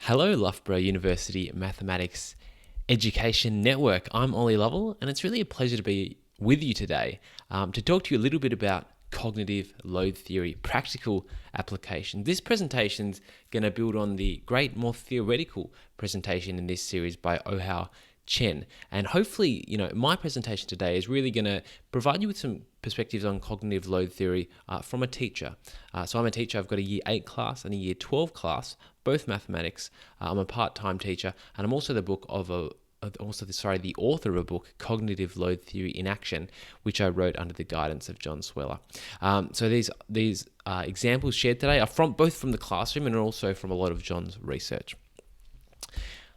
Hello, Loughborough University Mathematics Education Network. I'm Ollie Lovell, and it's really a pleasure to be with you today to talk to you a little bit about cognitive load theory, practical application. This presentation is going to build on the great, more theoretical presentation in this series by Ouhou Chen. And hopefully, my presentation today is really going to provide you with some perspectives on cognitive load theory from a teacher. So I'm a teacher. I've got a Year 8 class and a Year 12 class, both mathematics. I'm a part-time teacher, and I'm also the author of a book, Cognitive Load Theory in Action, which I wrote under the guidance of John Sweller. So these examples shared today are both from the classroom and also from a lot of John's research.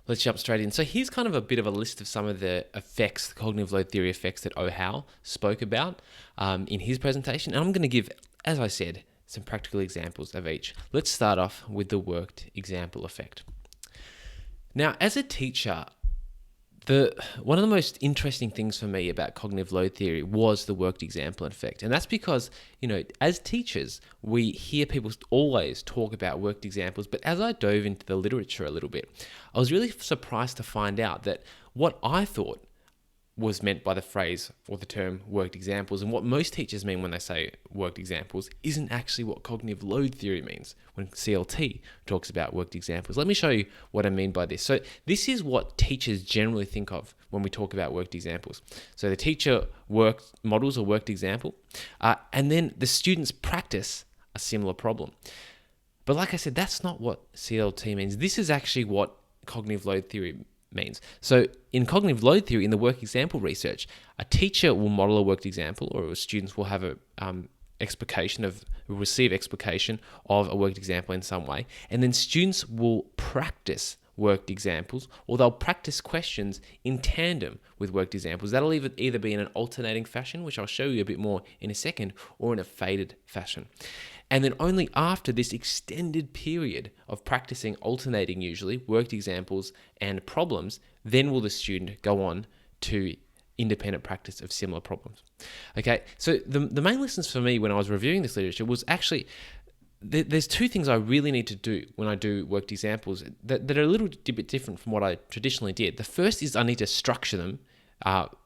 Let's jump straight in. So here's kind of a bit of a list of some of the effects, the cognitive load theory effects that Ouhou spoke about in his presentation. And I'm going to give, as I said, some practical examples of each. Let's start off with the worked example effect. Now, as a teacher, one of the most interesting things for me about cognitive load theory was the worked example effect. And that's because, as teachers, we hear people always talk about worked examples. But as I dove into the literature a little bit, I was really surprised to find out that what I thought was meant by the phrase or the term worked examples, and what most teachers mean when they say worked examples, isn't actually what cognitive load theory means when CLT talks about worked examples. Let me show you what I mean by this. So this is what teachers generally think of when we talk about worked examples. So the teacher models a worked example, and then the students practice a similar problem. But like I said, that's not what CLT means. This is actually what cognitive load theory means. So in cognitive load theory, in the worked example research, a teacher will model a worked example, or students will have receive explication of a worked example in some way, and then students will practice worked examples, or they'll practice questions in tandem with worked examples. That'll either be in an alternating fashion, which I'll show you a bit more in a second, or in a faded fashion. And then only after this extended period of practicing, alternating usually, worked examples and problems, then will the student go on to independent practice of similar problems. Okay, so the main lessons for me when I was reviewing this literature was actually, there's two things I really need to do when I do worked examples that are a little bit different from what I traditionally did. The first is I need to structure them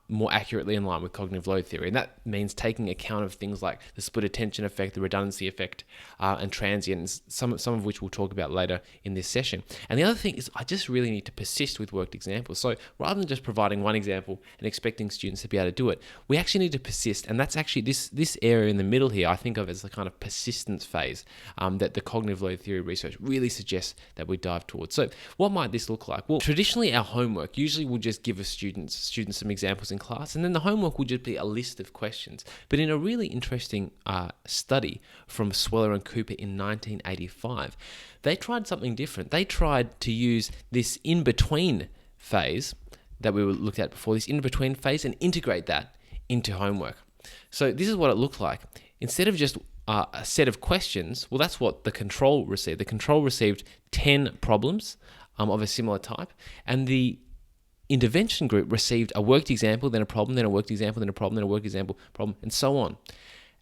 more accurately in line with cognitive load theory. And that means taking account of things like the split attention effect, the redundancy effect, and transients, some of which we'll talk about later in this session. And the other thing is I just really need to persist with worked examples. So rather than just providing one example and expecting students to be able to do it, we actually need to persist. And that's actually this area in the middle here, I think of as the kind of persistence phase that the cognitive load theory research really suggests that we dive towards. So what might this look like? Well, traditionally our homework, usually we'll just give students some examples in class, and then the homework will just be a list of questions. But in a really interesting study from Sweller and Cooper in 1985, they tried something different. They tried to use this in-between phase that we looked at before, this in-between phase, and integrate that into homework. So this is what it looked like. Instead of just a set of questions, well, that's what the control received. The control received 10 problems of a similar type, and the intervention group received a worked example, then a problem, then a worked example, then a problem, then a worked example, problem, and so on.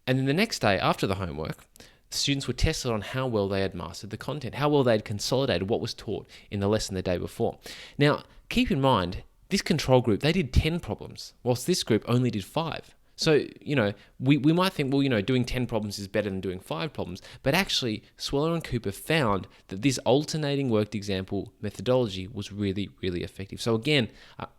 And then the next day after the homework, students were tested on how well they had mastered the content, how well they had consolidated what was taught in the lesson the day before. Now, keep in mind, this control group, they did 10 problems, whilst this group only did 5. So, we might think, well, doing 10 problems is better than doing 5 problems. But actually, Sweller and Cooper found that this alternating worked example methodology was really, really effective. So again,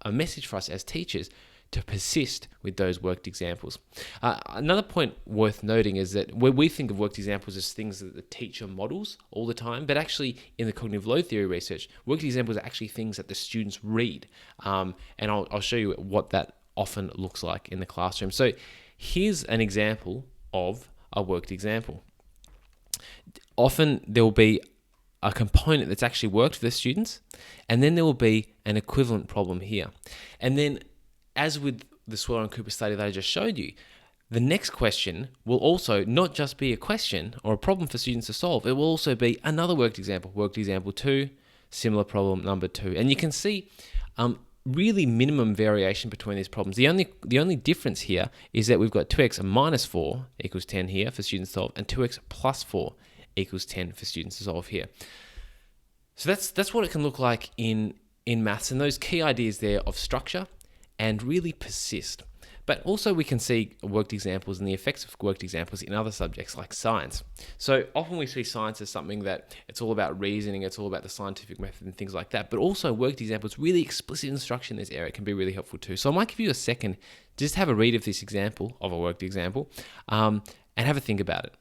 a message for us as teachers to persist with those worked examples. Another point worth noting is that where we think of worked examples as things that the teacher models all the time, but actually in the cognitive load theory research, worked examples are actually things that the students read. And I'll show you what that often looks like in the classroom. So here's an example of a worked example. Often there will be a component that's actually worked for the students, and then there will be an equivalent problem here. And then, as with the Sweller and Cooper study that I just showed you, the next question will also not just be a question or a problem for students to solve, it will also be another worked example 2, similar problem number 2. And you can see really minimum variation between these problems. The only difference here is that we've got 2x minus 4 equals 10 here for students to solve, and 2x plus 4 equals 10 for students to solve here. So that's what it can look like in maths, and those key ideas there of structure and really persist. But also we can see worked examples and the effects of worked examples in other subjects like science. So often we see science as something that it's all about reasoning, it's all about the scientific method and things like that. But also worked examples, really explicit instruction in this area can be really helpful too. So I might give you a second, just have a read of this example, of a worked example, and have a think about it.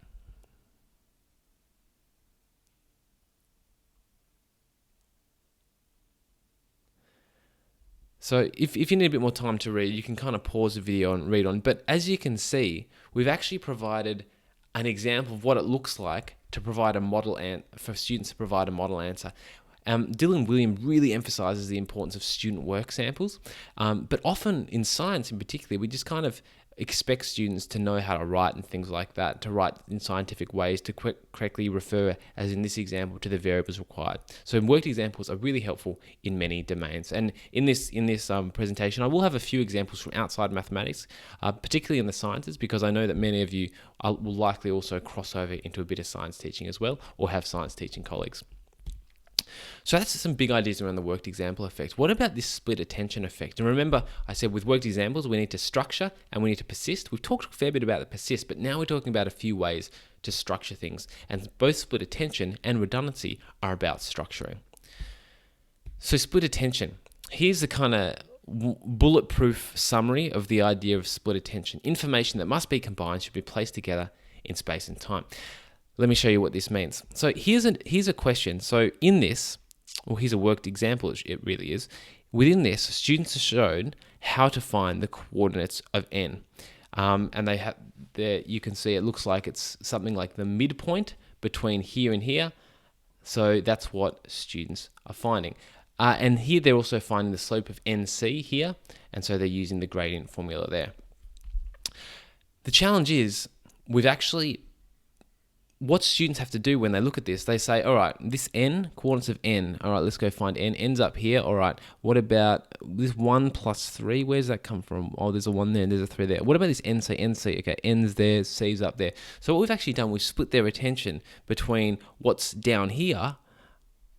So if you need a bit more time to read, you can kind of pause the video and read on. But as you can see, we've actually provided an example of what it looks like to provide a model for students to provide a model answer. Dylan William really emphasizes the importance of student work samples, but often in science in particular, we just kind of expect students to know how to write and things like that, to write in scientific ways, to correctly refer, as in this example, to the variables required. So worked examples are really helpful in many domains. And in this presentation, I will have a few examples from outside mathematics, particularly in the sciences, because I know that many of you will likely also cross over into a bit of science teaching as well, or have science teaching colleagues. So that's some big ideas around the worked example effect. What about this split attention effect? And remember, I said with worked examples, we need to structure and we need to persist. We've talked a fair bit about the persist, but now we're talking about a few ways to structure things. And both split attention and redundancy are about structuring. So split attention. Here's the kind of bulletproof summary of the idea of split attention. Information that must be combined should be placed together in space and time. Let me show you what this means. So here's a question. So in this, well, here's a worked example, it really is. Within this, students are shown how to find the coordinates of n. And they have there, you can see it looks like it's something like the midpoint between here and here. So that's what students are finding. And here they're also finding the slope of NC here. And so they're using the gradient formula there. The challenge is what students have to do when they look at this, they say, all right, this n, coordinates of n, all right, let's go find n, n's up here, all right, what about this 1 plus 3, where's that come from? Oh, there's a 1 there and there's a 3 there. What about this nc, nc, okay, n's there, c's up there. So what we've actually done, we've split their attention between what's down here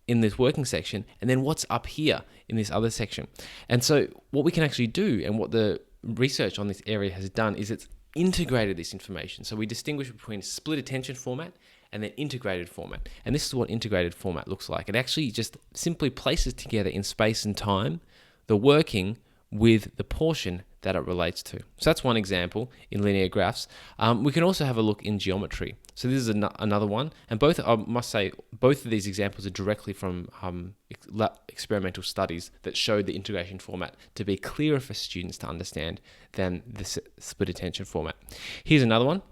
in this working section and then what's up here in this other section. And so what we can actually do, and what the research on this area has done, is it's integrated this information. So we distinguish between split attention format and then integrated format. And this is what integrated format looks like. It actually just simply places together in space and time the working with the portion that it relates to. So that's one example in linear graphs. We can also have a look in geometry. So this is another one. And both, I must say, both of these examples are directly from experimental studies that showed the integration format to be clearer for students to understand than the split attention format. Here's another one.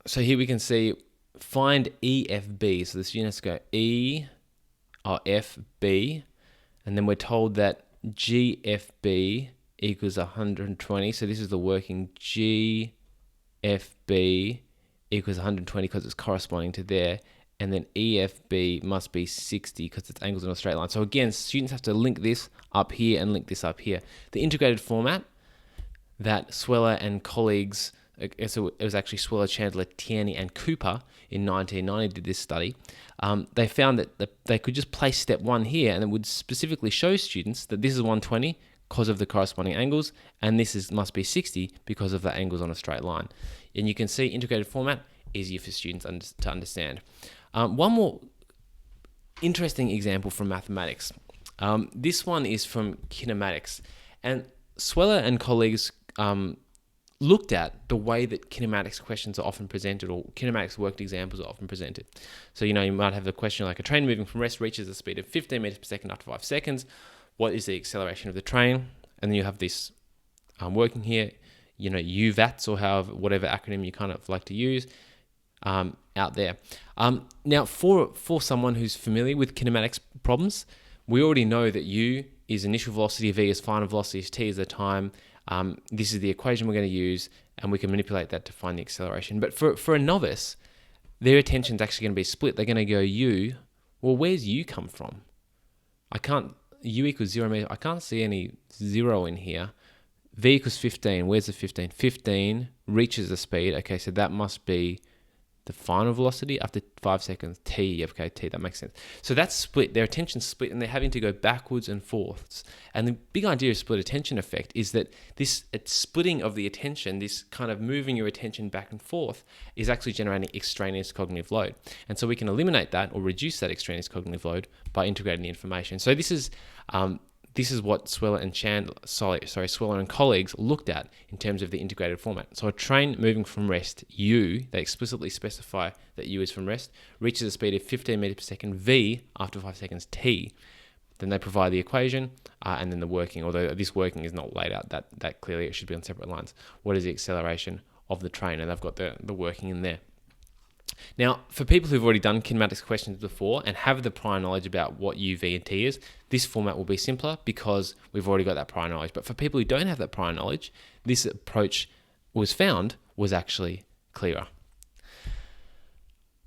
So here we can see find EFB. So the students go E or FB, and then we're told that GFB equals 120. So this is the working GFB equals 120 because it's corresponding to there. And then EFB must be 60 because it's angles on a straight line. So again, students have to link this up here and link this up here. The integrated format that Sweller and colleagues, so it was actually Sweller, Chandler, Tierney, and Cooper in 1990 did this study. They found that they could just place step 1 here, and it would specifically show students that this is 120 because of the corresponding angles, and this must be 60 because of the angles on a straight line. And you can see integrated format, easier for students to understand. One more interesting example from mathematics. This one is from kinematics, and Sweller and colleagues looked at the way that kinematics questions are often presented, or kinematics worked examples are often presented. So, you might have a question like a train moving from rest reaches a speed of 15 meters per second after 5 seconds. What is the acceleration of the train? And then you have this working here, UVATS, or whatever acronym you kind of like to use out there. Now, for someone who's familiar with kinematics problems, we already know that U is initial velocity, V is final velocity, T is the time. This is the equation we're going to use, and we can manipulate that to find the acceleration. But for a novice, their attention's actually going to be split. They're going to go U. Well, where's U come from? U equals 0 meters. I can't see any 0 in here. V equals 15. Where's the 15? 15 reaches the speed. Okay, so that must be the final velocity. After 5 seconds, t. Okay, t, that makes sense. So that's split. Their attention's split, and they're having to go backwards and forwards. And the big idea of split attention effect is that this splitting of the attention, this kind of moving your attention back and forth, is actually generating extraneous cognitive load. And so we can eliminate that or reduce that extraneous cognitive load by integrating the information. So this is what Sweller and colleagues looked at in terms of the integrated format. So a train moving from rest, U, they explicitly specify that U is from rest, reaches a speed of 15 meters per second, V, after 5 seconds, T. Then they provide the equation and then the working, although this working is not laid out that clearly, it should be on separate lines. What is the acceleration of the train? And they've got the working in there. Now, for people who've already done kinematics questions before and have the prior knowledge about what U, V, and T is, this format will be simpler because we've already got that prior knowledge. But for people who don't have that prior knowledge, this approach was actually clearer.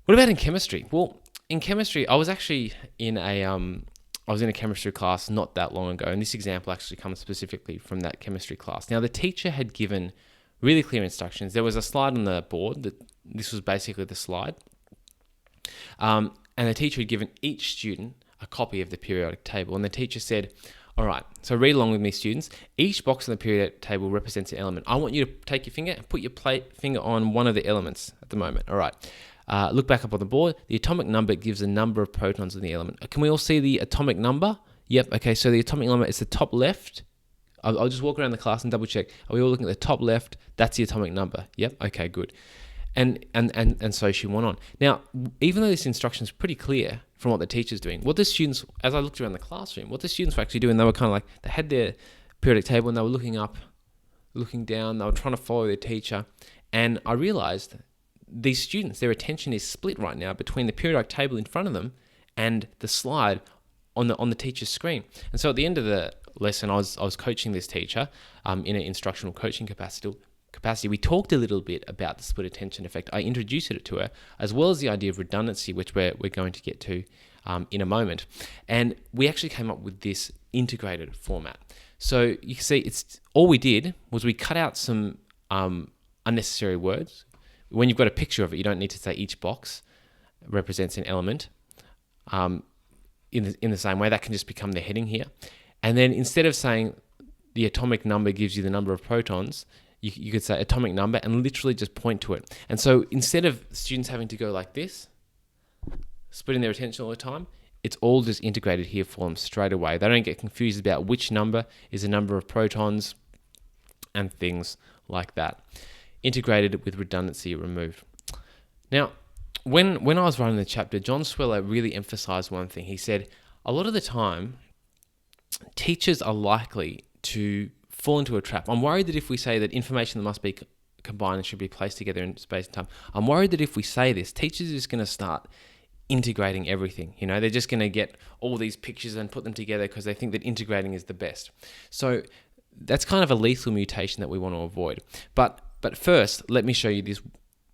What about in chemistry? Well, in chemistry, I was actually in a chemistry class not that long ago, and this example actually comes specifically from that chemistry class. Now, the teacher had given really clear instructions. There was a slide on the board that this was basically the slide. And the teacher had given each student a copy of the periodic table. And the teacher said, all right, so read along with me, students. Each box on the periodic table represents an element. I want you to take your finger and put your finger on one of the elements at the moment. All right. Look back up on the board. The atomic number gives the number of protons in the element. Can we all see the atomic number? Yep. Okay, so the atomic number is the top left. I'll just walk around the class and double check. Are we all looking at the top left? That's the atomic number. Yep. Okay, good. And so she went on. Now, even though this instruction is pretty clear from what the teacher's doing, what the students, as I looked around the classroom, what the students were actually doing, they were kind of like, they had their periodic table and they were looking up, looking down, they were trying to follow their teacher. And I realized these students, their attention is split right now between the periodic table in front of them and the slide on the teacher's screen. And so at the end of the lesson, I was coaching this teacher in an instructional coaching capacity. We talked a little bit about the split attention effect. I introduced it to her, as well as the idea of redundancy, which we're going to get to in a moment. And we actually came up with this integrated format. So you can see, it's all we did was we cut out some unnecessary words. When you've got a picture of it, you don't need to say each box represents an element. In the same way, that can just become the heading here. And then instead of saying the atomic number gives you the number of protons, you could say atomic number and literally just point to it. And so instead of students having to go like this, splitting their attention all the time, it's all just integrated here for them straight away. They don't get confused about which number is the number of protons and things like that. Integrated with redundancy removed. Now, when I was writing the chapter, John Sweller really emphasized one thing. He said, a lot of the time, teachers are likely to fall into a trap. I'm worried that if we say that information that must be combined and should be placed together in space and time, I'm worried that if we say this, teachers are just going to start integrating everything. You know, they're just going to get all these pictures and put them together because they think that integrating is the best. So that's kind of a lethal mutation that we want to avoid. But first, let me show you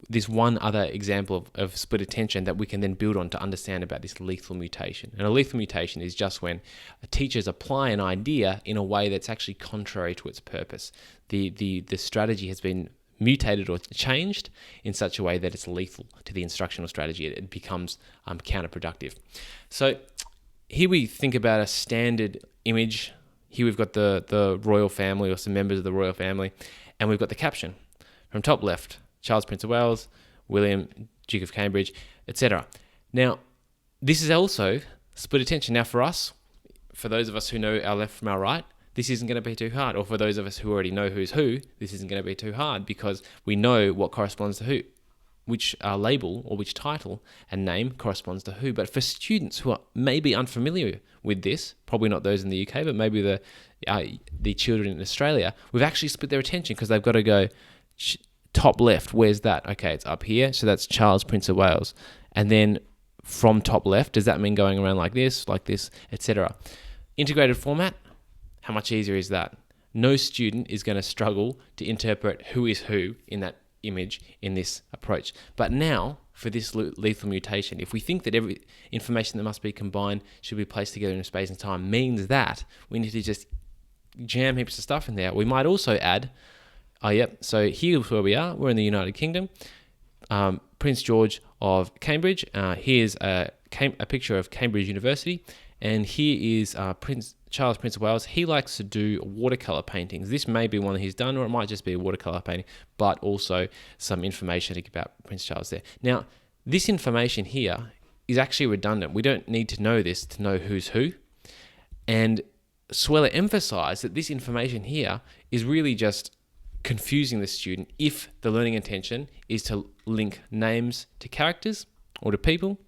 this one other example of split attention that we can then build on to understand about this lethal mutation. And a lethal mutation is just when teachers apply an idea in a way that's actually contrary to its purpose. The strategy has been mutated or changed in such a way that it's lethal to the instructional strategy. It becomes counterproductive. So here we think about a standard image. Here we've got the royal family or some members of the royal family, and we've got the caption from top left: Charles, Prince of Wales, William, Duke of Cambridge, etc. Now, this is also split attention. Now, for us, for those of us who know our left from our right, this isn't going to be too hard. Or for those of us who already know who's who, this isn't going to be too hard because we know what corresponds to who, which label or which title and name corresponds to who. But for students who are maybe unfamiliar with this, probably not those in the UK, but maybe the children in Australia, we've actually split their attention because they've got to go, top left, where's that? Okay, it's up here. So that's Charles, Prince of Wales. And then from top left, does that mean going around like this, etc.? Integrated format, how much easier is that? No student is going to struggle to interpret who is who in that image in this approach. But now, for this lethal mutation, if we think that every information that must be combined should be placed together in space and time means that we need to just jam heaps of stuff in there, we might also add, so here's where we are. We're in the United Kingdom. Prince George of Cambridge. Here's a picture of Cambridge University, and here is Prince Charles, Prince of Wales. He likes to do watercolor paintings. This may be one that he's done, or it might just be a watercolor painting, but also some information about Prince Charles there. Now, this information here is actually redundant. We don't need to know this to know who's who. And Sweller emphasised that this information here is really just confusing the student if the learning intention is to link names to characters or to people.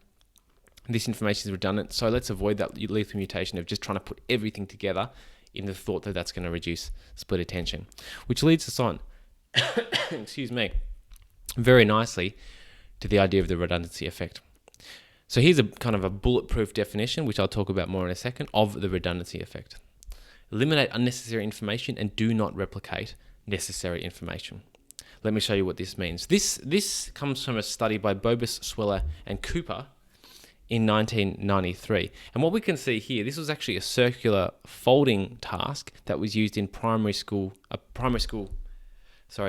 This information is redundant, so let's avoid that lethal mutation of just trying to put everything together in the thought that that's going to reduce split attention. Which leads us on, excuse me, very nicely to the idea of the redundancy effect. So here's a kind of a bulletproof definition, which I'll talk about more in a second, of the redundancy effect. Eliminate unnecessary information and do not replicate necessary information. Let me show you what this means. This comes from a study by Bobus, Sweller, and Cooper in 1993. And what we can see here, this was actually a circular folding task that was used in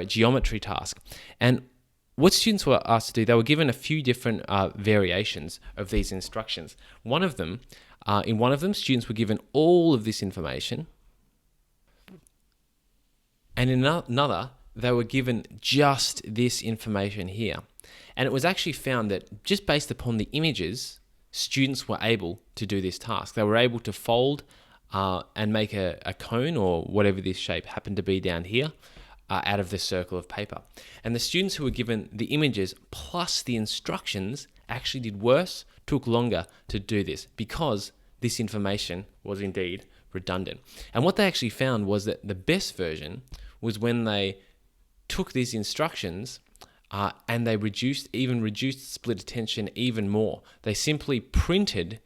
geometry task. And what students were asked to do, they were given a few different variations of these instructions. In one of them, students were given all of this information, and in another, they were given just this information here. And it was actually found that just based upon the images, students were able to do this task. They were able to fold and make a cone, or whatever this shape happened to be down here, out of this circle of paper. And the students who were given the images plus the instructions actually did worse, took longer to do this, because this information was indeed redundant. And what they actually found was that the best version was when they took these instructions and they reduced split attention even more. They simply printed,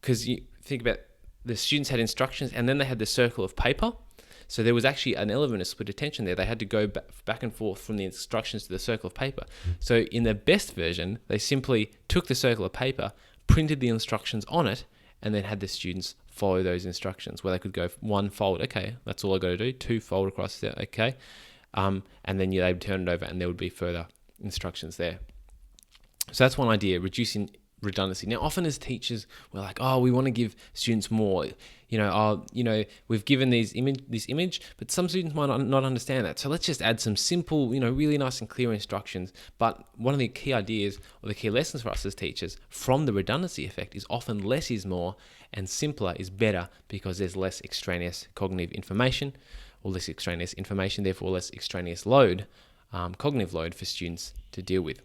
because you think about, the students had instructions and then they had the circle of paper. So there was actually an element of split attention there. They had to go back and forth from the instructions to the circle of paper. So in the best version, they simply took the circle of paper, printed the instructions on it, and then had the students follow those instructions, where they could go one fold, okay, that's all I got to do, two fold across there, okay, and then they would turn it over and there would be further instructions there. So that's one idea, reducing redundancy. Now, often as teachers, we're like, oh, we want to give students more. We've given this image, but some students might not understand that. So let's just add some simple, really nice and clear instructions. But one of the key ideas or the key lessons for us as teachers from the redundancy effect is often less is more, and simpler is better, because there's less extraneous cognitive information, or less extraneous information, therefore less extraneous load, cognitive load for students to deal with.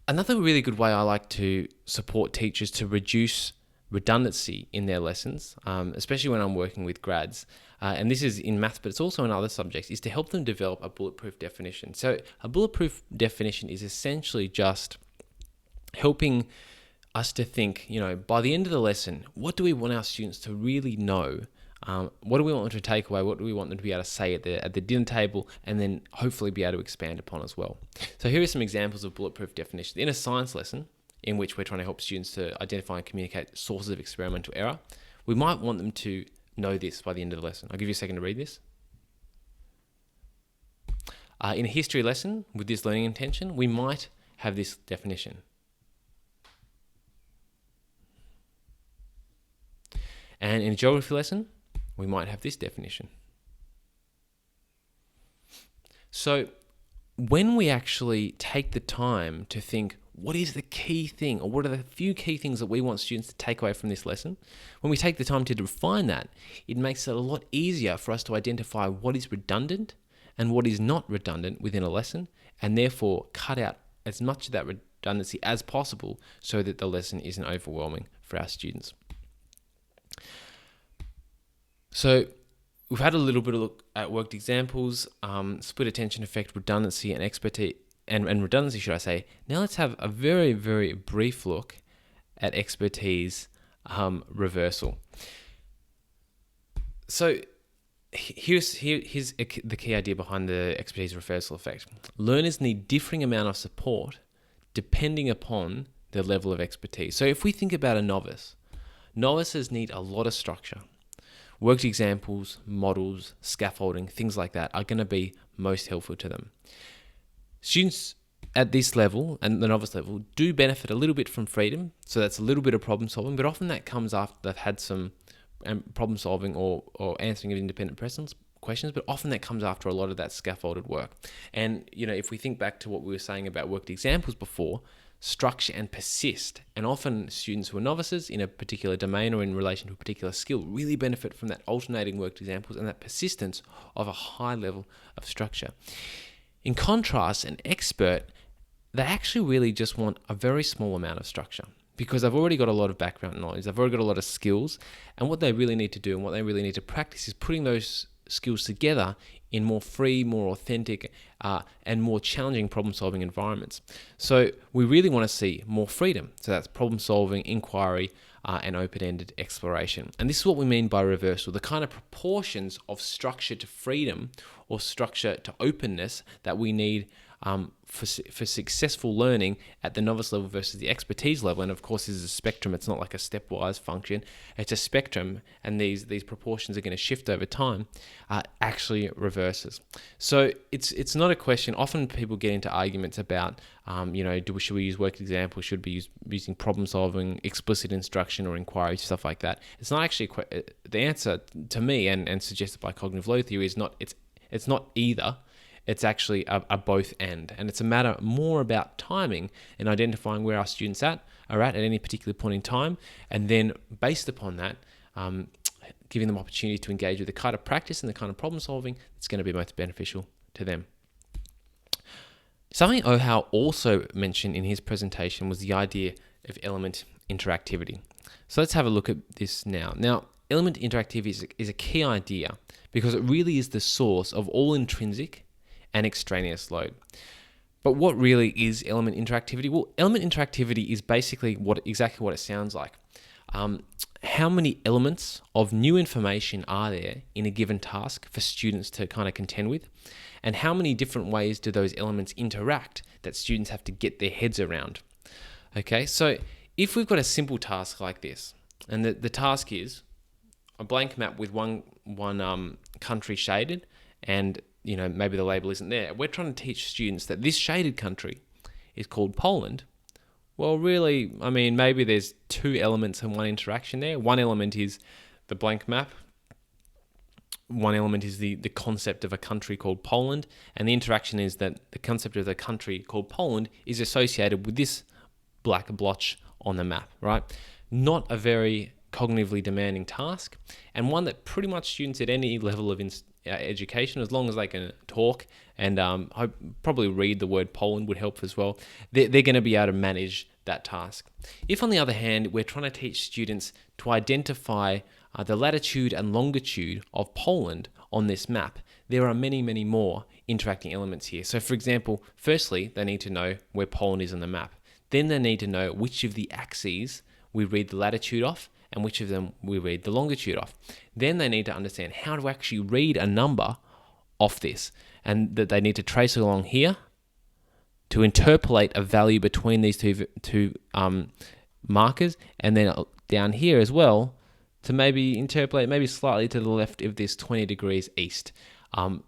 Another really good way I like to support teachers to reduce redundancy in their lessons, especially when I'm working with grads, and this is in maths, but it's also in other subjects, is to help them develop a bulletproof definition. So a bulletproof definition is essentially just helping us to think, by the end of the lesson, what do we want our students to really know? What do we want them to take away? What do we want them to be able to say at the dinner table, and then hopefully be able to expand upon as well? So here are some examples of bulletproof definitions. In a science lesson, in which we're trying to help students to identify and communicate sources of experimental error, we might want them to know this by the end of the lesson. I'll give you a second to read this. In a history lesson with this learning intention, we might have this definition. And in a geography lesson, we might have this definition. So when we actually take the time to think, what is the key thing, or what are the few key things that we want students to take away from this lesson? When we take the time to define that, it makes it a lot easier for us to identify what is redundant and what is not redundant within a lesson, and therefore cut out as much of that redundancy as possible so that the lesson isn't overwhelming for our students. So we've had a little bit of a look at worked examples, split attention effect, redundancy, and expertise, and redundancy, should I say. Now let's have a very, very brief look at expertise reversal. So here's the key idea behind the expertise reversal effect. Learners need differing amount of support depending upon their level of expertise. So if we think about a novice, novices need a lot of structure. Worked examples, models, scaffolding, things like that are going to be most helpful to them. Students at this level and the novice level do benefit a little bit from freedom. So that's a little bit of problem solving, but often that comes after they've had some problem solving or answering of independent questions, but often that comes after a lot of that scaffolded work. And, if we think back to what we were saying about worked examples before, structure and persist. And often students who are novices in a particular domain or in relation to a particular skill really benefit from that alternating worked examples and that persistence of a high level of structure. In contrast, an expert, they actually really just want a very small amount of structure because they've already got a lot of background knowledge, they've already got a lot of skills, and what they really need to do and what they really need to practice is putting those skills together in more free, more authentic, and more challenging problem-solving environments. So we really want to see more freedom. So that's problem-solving, inquiry, and open-ended exploration. And this is what we mean by reversal, the kind of proportions of structure to freedom or structure to openness that we need for successful learning at the novice level versus the expertise level. And of course, this is a spectrum. It's not like a stepwise function. It's a spectrum, and these proportions are going to shift over time. Actually reverses. So it's not a question. Often people get into arguments about, should we use worked examples? Should we be using problem solving, explicit instruction, or inquiry, stuff like that? It's not actually the answer to me, and suggested by cognitive load theory, is not. It's not either. It's actually a both and it's a matter more about timing and identifying where our students are at any particular point in time, and then based upon that, giving them opportunity to engage with the kind of practice and the kind of problem solving that's going to be most beneficial to them. Something Ouhou also mentioned in his presentation was the idea of element interactivity. So let's have a look at this now. Now, element interactivity is a key idea because it really is the source of all intrinsic and extraneous load. But what really is element interactivity? Well, element interactivity is basically exactly what it sounds like. How many elements of new information are there in a given task for students to kind of contend with? And how many different ways do those elements interact that students have to get their heads around? Okay, so if we've got a simple task like this, and the task is a blank map with one country shaded, and maybe the label isn't there. We're trying to teach students that this shaded country is called Poland. Well, really, maybe there's two elements and one interaction there. One element is the blank map. One element is the concept of a country called Poland. And the interaction is that the concept of the country called Poland is associated with this black blotch on the map, right? Not a very cognitively demanding task, and one that pretty much students at any level of education, as long as they can talk and probably read the word Poland would help as well, they're going to be able to manage that task. If, on the other hand, we're trying to teach students to identify the latitude and longitude of Poland on this map, there are many, many more interacting elements here. So, for example, firstly, they need to know where Poland is on the map. Then they need to know which of the axes we read the latitude off and which of them we read the longitude off. Then they need to understand how to actually read a number off this, and that they need to trace along here to interpolate a value between these two markers, and then down here as well to maybe interpolate maybe slightly to the left of this 20 degrees east,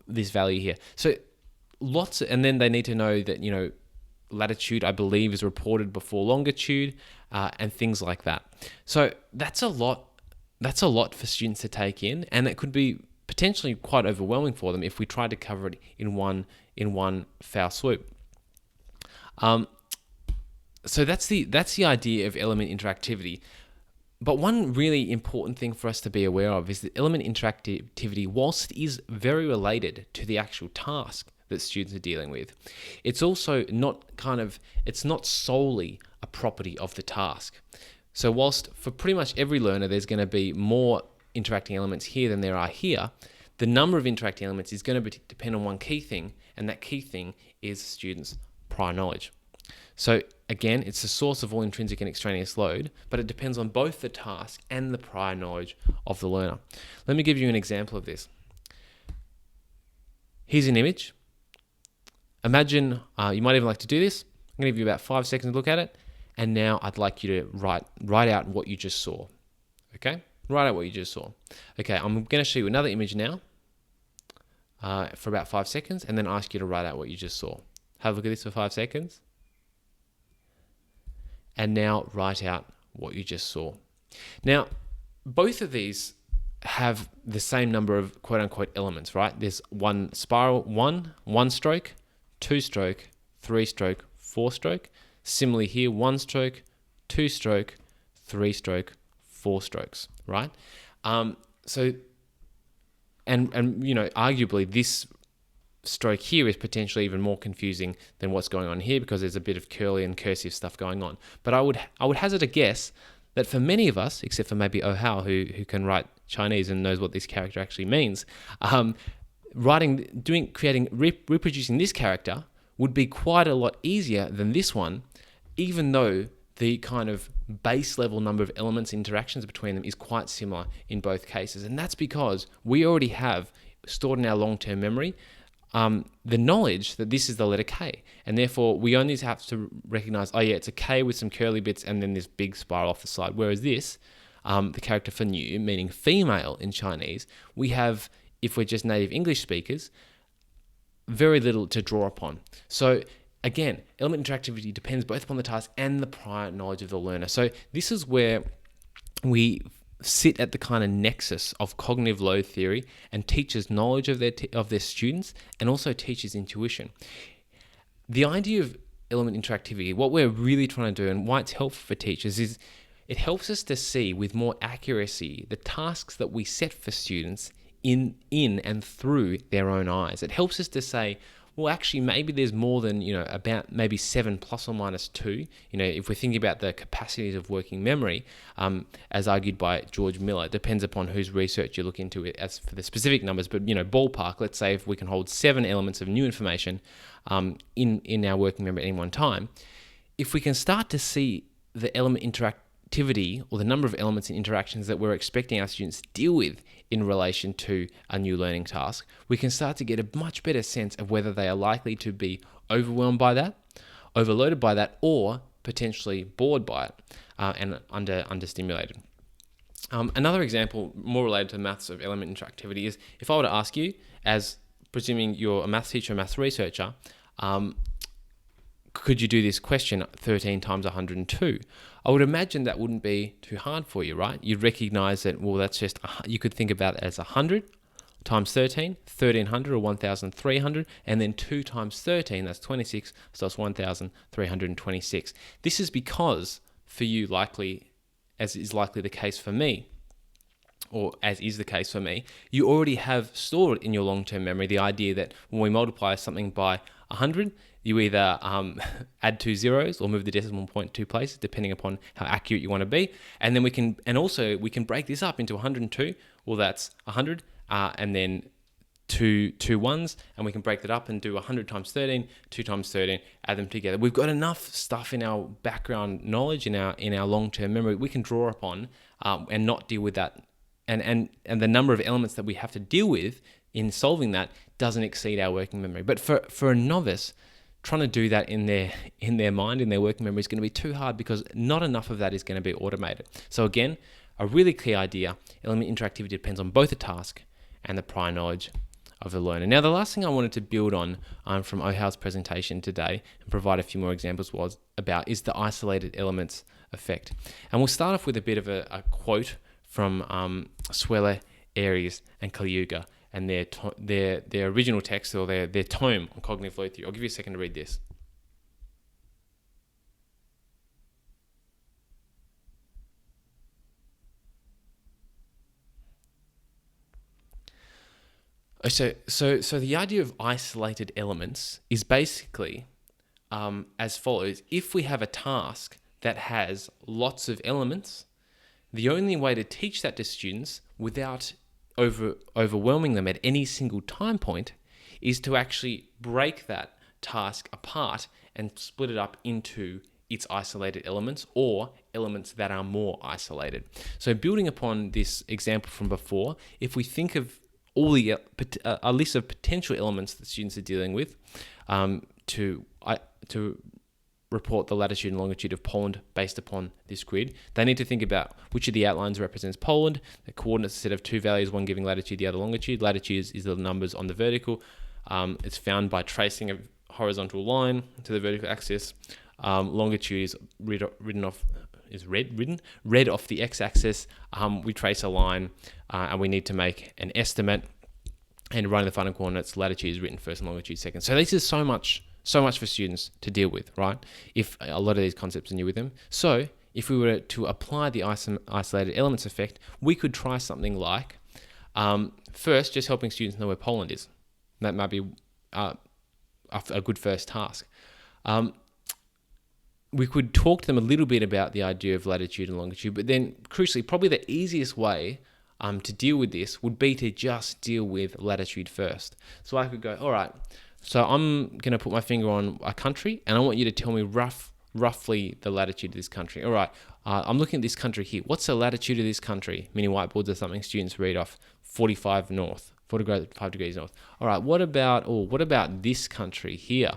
this value here. So and then they need to know that, latitude, I believe, is reported before longitude, and things like that. So that's a lot for students to take in, and it could be potentially quite overwhelming for them if we tried to cover it in one foul swoop. So that's the idea of element interactivity. But one really important thing for us to be aware of is that element interactivity, whilst it is very related to the actual task that students are dealing with, it's also it's not solely a property of the task. So whilst for pretty much every learner there's going to be more interacting elements here than there are here, the number of interacting elements is going to depend on one key thing, and that key thing is students' prior knowledge. So again, it's the source of all intrinsic and extraneous load, but it depends on both the task and the prior knowledge of the learner. Let me give you an example of this. Here's an image. Imagine, you might even like to do this. I'm going to give you about 5 seconds to look at it. And now I'd like you to write out what you just saw. Okay? Write out what you just saw. Okay, I'm going to show you another image now for about 5 seconds, and then ask you to write out what you just saw. Have a look at this for 5 seconds. And now write out what you just saw. Now, both of these have the same number of quote unquote elements, right? There's one spiral, one stroke, 2 stroke, 3 stroke, 4 stroke. Similarly here, 1 stroke, 2 stroke, 3 stroke, 4 strokes, right? So, arguably this stroke here is potentially even more confusing than what's going on here because there's a bit of curly and cursive stuff going on. But I would hazard a guess that for many of us, except for maybe Ouhou, who can write Chinese and knows what this character actually means, reproducing this character would be quite a lot easier than this one, even though the kind of base level number of elements, interactions between them is quite similar in both cases. And that's because we already have stored in our long-term memory the knowledge that this is the letter K. And therefore, we only have to recognize, it's a K with some curly bits and then this big spiral off the side. Whereas this, the character for new, meaning female in Chinese, we have, if we're just native English speakers, very little to draw upon. So again, element interactivity depends both upon the task and the prior knowledge of the learner. So this is where we sit at the kind of nexus of cognitive load theory and teachers' knowledge of their students and also teachers' intuition. The idea of element interactivity, what we're really trying to do and why it's helpful for teachers is it helps us to see with more accuracy the tasks that we set for students in and through their own eyes. It helps us to say, well, actually, maybe there's more than, about maybe 7 plus or minus 2. If we're thinking about the capacities of working memory, as argued by George Miller, it depends upon whose research you look into it as for the specific numbers. But, ballpark, let's say if we can hold 7 elements of new information in our working memory at any one time, if we can start to see the element interactivity or the number of elements and interactions that we're expecting our students to deal with in relation to a new learning task, we can start to get a much better sense of whether they are likely to be overwhelmed by that, overloaded by that, or potentially bored by it and understimulated. Another example more related to maths of element interactivity is if I were to ask you, as presuming you're a maths teacher, a maths researcher, could you do this question 13 times 102? I would imagine that wouldn't be too hard for you, right? You'd recognize that, well, that's just, you could think about it as 100 times 13, 1300 or 1300, and then 2 times 13, that's 26, so that's 1326. This is because for you, likely, as is likely the case for me, or as is the case for me, you already have stored in your long-term memory the idea that when we multiply something by 100, you either add 2 zeros or move the decimal point 2 places, depending upon how accurate you want to be. And then we can break this up into 102. Well, that's 100, and then two ones, and we can break that up and do 100 times 13, 2 times 13, add them together. We've got enough stuff in our background knowledge, in our long-term memory, we can draw upon and not deal with that. And the number of elements that we have to deal with in solving that doesn't exceed our working memory. But for a novice, trying to do that in their mind, in their working memory, is going to be too hard because not enough of that is going to be automated. So again, a really clear idea, element interactivity depends on both the task and the prior knowledge of the learner. Now, the last thing I wanted to build on from Ouhou's presentation today and provide a few more examples is the isolated elements effect. And we'll start off with a bit of a quote from Sweller, Aries, and Caliuga, and their original text or their tome on cognitive load theory. I'll give you a second to read this. So the idea of isolated elements is basically as follows. If we have a task that has lots of elements, the only way to teach that to students without overwhelming them at any single time point is to actually break that task apart and split it up into its isolated elements or elements that are more isolated. So building upon this example from before, if we think of all a list of potential elements that students are dealing with to report the latitude and longitude of Poland based upon this grid, they need to think about which of the outlines represents Poland. The coordinates set of 2 values, one giving latitude, the other longitude. Latitude is the numbers on the vertical. It's found by tracing horizontal line to the vertical axis. Longitude is red off the x-axis. We trace a line, and we need to make an estimate. And running the final coordinates, latitude is written first and longitude second. So this is so much for students to deal with, right? If a lot of these concepts are new with them. So if we were to apply the isolated elements effect, we could try something like, first, just helping students know where Poland is. That might be a good first task. We could talk to them a little bit about the idea of latitude and longitude, but then crucially, probably the easiest way to deal with this would be to just deal with latitude first. So I could go, all right, so I'm going to put my finger on a country, and I want you to tell me roughly the latitude of this country. All right, I'm looking at this country here. What's the latitude of this country? Mini whiteboards are something students read off. 45 degrees north. All right, what about this country here?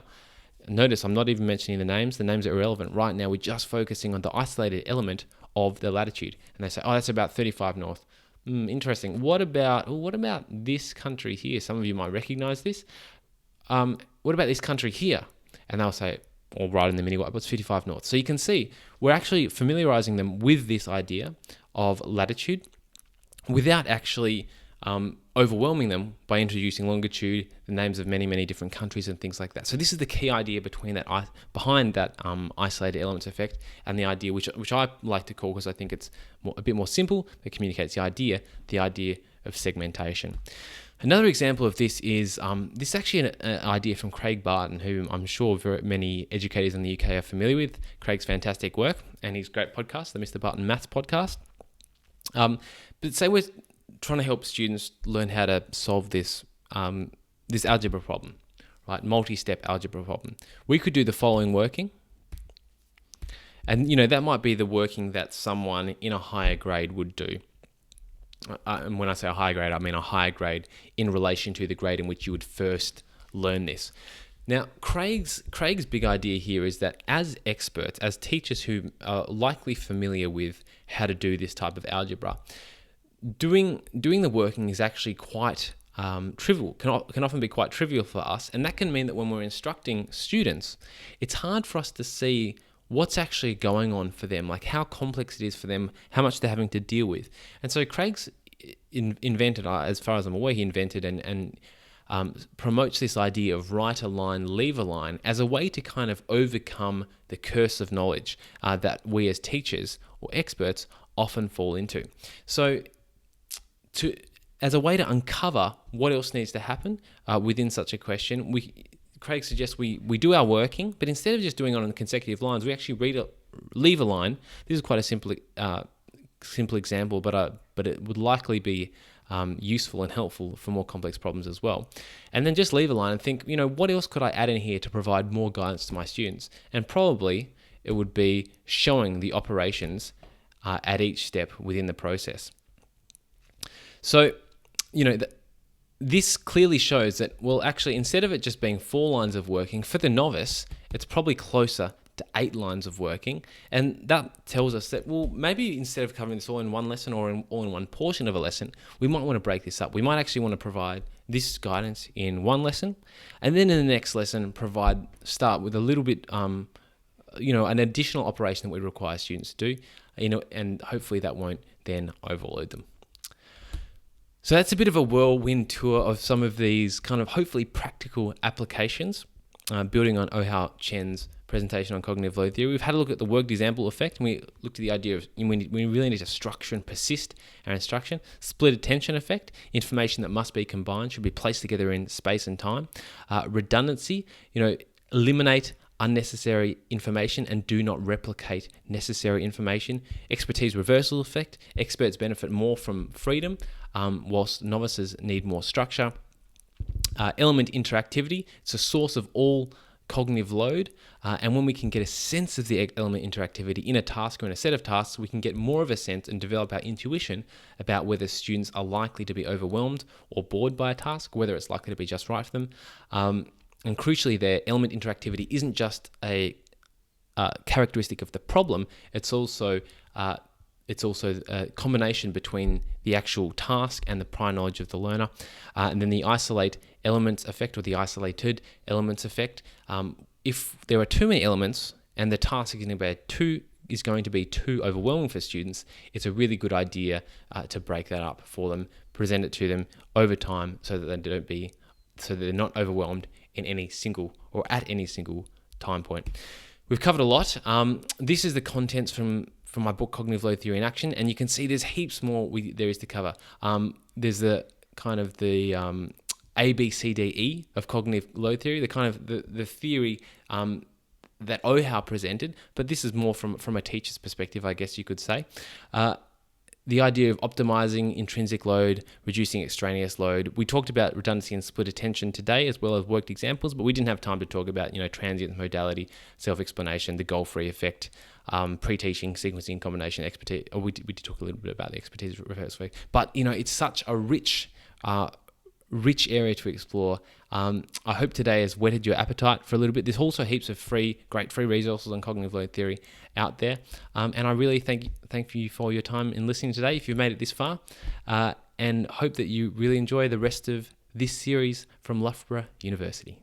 Notice I'm not even mentioning the names. The names are irrelevant. Right now, we're just focusing on the isolated element of the latitude. And they say, oh, that's about 35 north. Interesting. What about this country here? Some of you might recognize this. What about this country here? And they'll say, or right in the mini whiteboard, 55 north. So you can see we're actually familiarizing them with this idea of latitude without actually overwhelming them by introducing longitude, the names of many, many different countries and things like that. So this is the key idea behind that isolated elements effect, and the idea which I like to call, because I think it's a bit more simple, it communicates the idea of segmentation. Another example of this is this is actually an idea from Craig Barton, who I'm sure very many educators in the UK are familiar with. Craig's fantastic work and his great podcast, the Mr. Barton Maths podcast. But say we're trying to help students learn how to solve this algebra problem, right? Multi-step algebra problem. We could do the following working. And, that might be the working that someone in a higher grade would do. And when I say a higher grade, I mean a higher grade in relation to the grade in which you would first learn this. Now, Craig's big idea here is that as experts, as teachers who are likely familiar with how to do this type of algebra, doing the working is actually quite trivial, can often be quite trivial for us. And that can mean that when we're instructing students, it's hard for us to see what's actually going on for them, like how complex it is for them, how much they're having to deal with. And so Craig's invented, as far as I'm aware, he invented and promotes this idea of write a line, leave a line, as a way to kind of overcome the curse of knowledge that we as teachers or experts often fall into. So as a way to uncover what else needs to happen within such a question, Craig suggests we do our working, but instead of just doing it on consecutive lines, we actually leave a line. This is quite a simple example, but it would likely be useful and helpful for more complex problems as well. And then just leave a line and think, what else could I add in here to provide more guidance to my students? And probably it would be showing the operations at each step within the process. So, this clearly shows that, well, actually, instead of it just being 4 lines of working, for the novice, it's probably closer to 8 lines of working. And that tells us that, well, maybe instead of covering this all in one lesson or all in one portion of a lesson, we might want to break this up. We might actually want to provide this guidance in one lesson, and then in the next lesson, start with a little bit, an additional operation that we require students to do, and hopefully that won't then overload them. So that's a bit of a whirlwind tour of some of these kind of hopefully practical applications, building on Ouhou Chen's presentation on cognitive load theory. We've had a look at the worked example effect, and we looked at the idea of we really need to structure and persist our instruction. Split attention effect, information that must be combined should be placed together in space and time. Redundancy, eliminate unnecessary information and do not replicate necessary information. Expertise reversal effect, experts benefit more from freedom, whilst novices need more structure. Element interactivity, it's a source of all cognitive load, and when we can get a sense of the element interactivity in a task or in a set of tasks, we can get more of a sense and develop our intuition about whether students are likely to be overwhelmed or bored by a task, whether it's likely to be just right for them. And crucially there, element interactivity isn't just a characteristic of the problem, it's also it's also a combination between the actual task and the prior knowledge of the learner. And then the isolate elements effect, or the isolated elements effect. If there are too many elements and the task is going to be too overwhelming for students, it's a really good idea to break that up for them, present it to them over time so that they're not overwhelmed in any single or at any single time point. We've covered a lot. This is the contents from my book, Cognitive Load Theory in Action, and you can see there's heaps more there is to cover. There's the kind of the A, B, C, D, E of cognitive load theory, the kind of the theory that Ouhou presented, but this is more from a teacher's perspective, I guess you could say. The idea of optimizing intrinsic load, reducing extraneous load. We talked about redundancy and split attention today, as well as worked examples, but we didn't have time to talk about, transient modality, self-explanation, the goal-free effect, pre-teaching, sequencing, combination, expertise. We did talk a little bit about the expertise reverse effect, but it's such a rich area to explore. I hope today has whetted your appetite for a little bit. There's also heaps of great free resources on cognitive load theory out there. And I really thank you for your time in listening today, if you've made it this far, and hope that you really enjoy the rest of this series from Loughborough University.